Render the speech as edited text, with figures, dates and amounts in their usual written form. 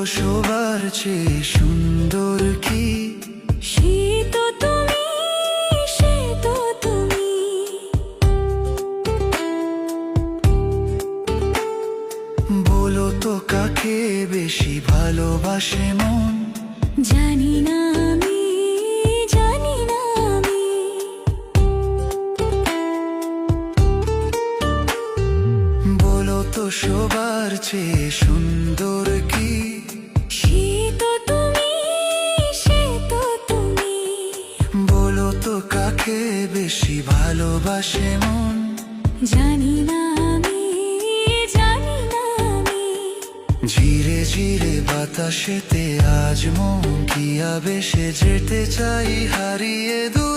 সবার চেয়ে সুন্দর কি? সে তো তুমি, সে তো তুমি। বলো তো কাকে বেশি ভালোবাসে মন? জানি না আমি, জানি না আমি। বলো তো সবার চেয়ে সুন্দর কি? সে তো তুমি, সে তো তুমি। বলো তো কাকে বেশি ভালোবাসে মন? জানি না আমি, জানি না আমি। ঝিরে ঝিরে বাতাসেতে আজ মন কি আবেশে যেতে চাই হারিয়ে দূর।